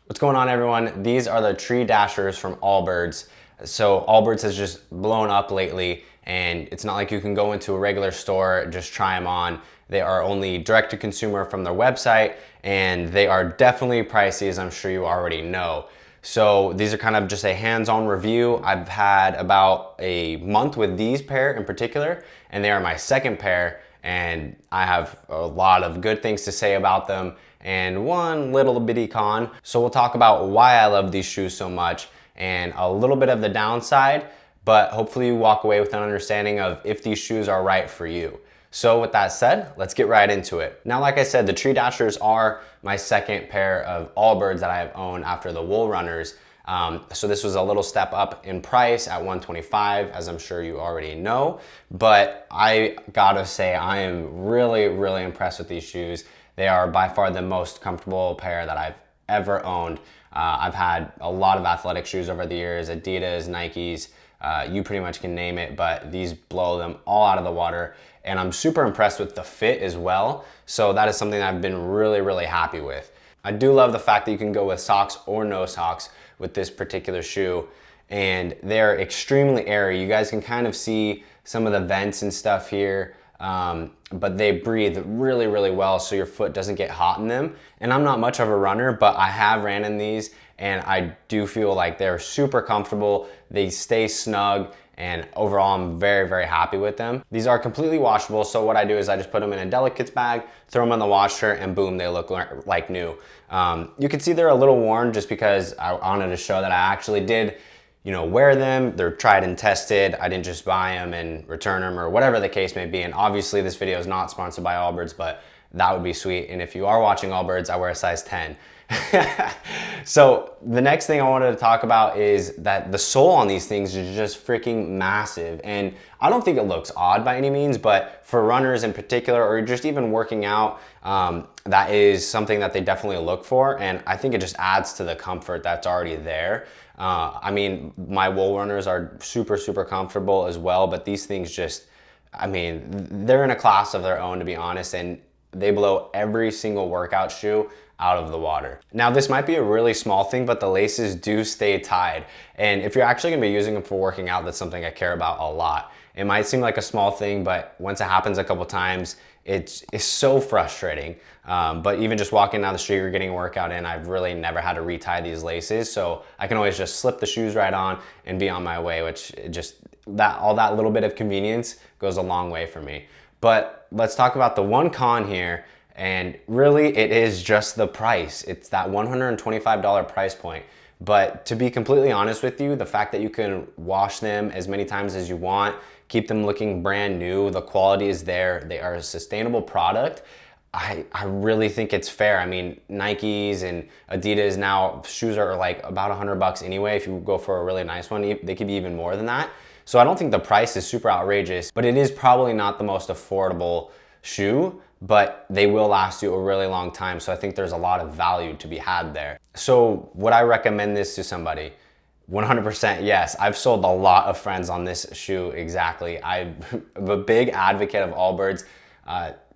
What's going on, everyone? These are the tree dashers from Allbirds. So Allbirds has just blown up lately, and it's not like you can go into a regular store, just try them on. They are only direct to consumer from their website, and they are definitely pricey, as I'm sure you already know. So these are kind of just a hands-on review. I've had about a month with these pair in particular, and they are my second pair, and I have a lot of good things to say about them and one little bitty con. So we'll talk about why I love these shoes so much and a little bit of the downside, but hopefully you walk away with an understanding of if these shoes are right for you. So with that said, let's get right into it. Now, like I said, the Tree Dashers are my second pair of Allbirds that I have owned after the Wool Runners. So this was a little step up in price at $125, as I'm sure you already know, but I gotta say I am really impressed with these shoes. They are by far the most comfortable pair that I've ever owned. I've had a lot of athletic shoes over the years, Adidas, Nikes, you pretty much can name it, but these blow them all out of the water. And I'm super impressed with the fit as well. So that is something I've been really happy with. I do love the fact that you can go with socks or no socks with this particular shoe, and they're extremely airy. You guys can kind of see some of the vents and stuff here, but they breathe really well, so your foot doesn't get hot in them. And I'm not much of a runner, but I have ran in these, and I do feel like they're super comfortable. They stay snug, and overall I'm very happy with them. These are completely washable, so what I do is I just put them in a delicates bag, throw them in the washer, and boom, they look like new. You can see they're a little worn just because I wanted to show that I actually did, wear them. They're tried and tested. I didn't just buy them and return them or whatever the case may be. And obviously this video is not sponsored by Allbirds, but that would be sweet. And if you are watching Allbirds, I wear a size 10. So the next thing I wanted to talk about is that the sole on these things is just freaking massive. And I don't think it looks odd by any means, but for runners in particular, or just even working out, that is something that they definitely look for. And I think it just adds to the comfort that's already there. I mean, my Wool Runners are super comfortable as well, but these things just, I mean, they're in a class of their own, to be honest, and they blow every single workout shoe out of the water. Now, this might be a really small thing, but the laces do stay tied. And if you're actually gonna be using them for working out, that's something I care about a lot. It might seem like a small thing, but once it happens a couple times, it's so frustrating. But even just walking down the street or getting a workout in, I've really never had to retie these laces. So I can always just slip the shoes right on and be on my way, which just, all that little bit of convenience goes a long way for me. But let's talk about the one con here. And really, it is just the price. It's that $125 price point. But to be completely honest with you, the fact that you can wash them as many times as you want, keep them looking brand new, the quality is there, they are a sustainable product, I really think it's fair. I mean, Nikes and Adidas now, shoes are like about $100 anyway. If you go for a really nice one, they could be even more than that. So I don't think the price is super outrageous, but it is probably not the most affordable shoe, but they will last you a really long time. So I think there's a lot of value to be had there. So would I recommend this to somebody? 100% yes. I've sold a lot of friends on this shoe exactly. I'm a big advocate of Allbirds.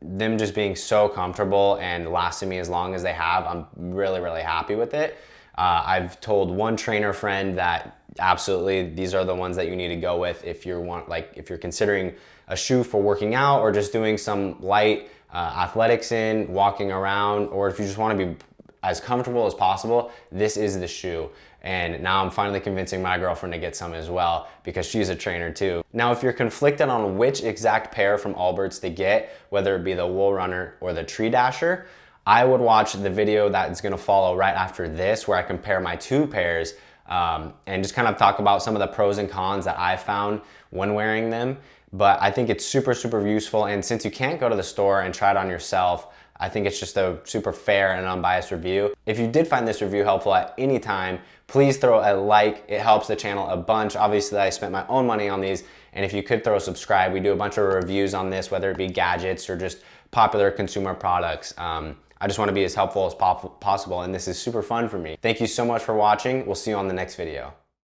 Them just being so comfortable and lasting me as long as they have, I'm really happy with it. I've told one trainer friend that absolutely these are the ones that you need to go with if if you're considering a shoe for working out or just doing some light athletics in, walking around, or if you just want to be as comfortable as possible, this is the shoe. And now I'm finally convincing my girlfriend to get some as well because she's a trainer too. Now, if you're conflicted on which exact pair from Allbirds to get, whether it be the Wool Runner or the Tree Dasher, I would watch the video that is gonna follow right after this where I compare my two pairs and just kind of talk about some of the pros and cons that I found when wearing them. But I think it's super useful, and since you can't go to the store and try it on yourself, I think it's just a super fair and unbiased review. If you did find this review helpful at any time, please throw a like. It helps the channel a bunch. Obviously, I spent my own money on these, and if you could throw a subscribe, we do a bunch of reviews on this, whether it be gadgets or just popular consumer products. I just want to be as helpful as possible, and this is super fun for me. Thank you so much for watching. We'll see you on the next video.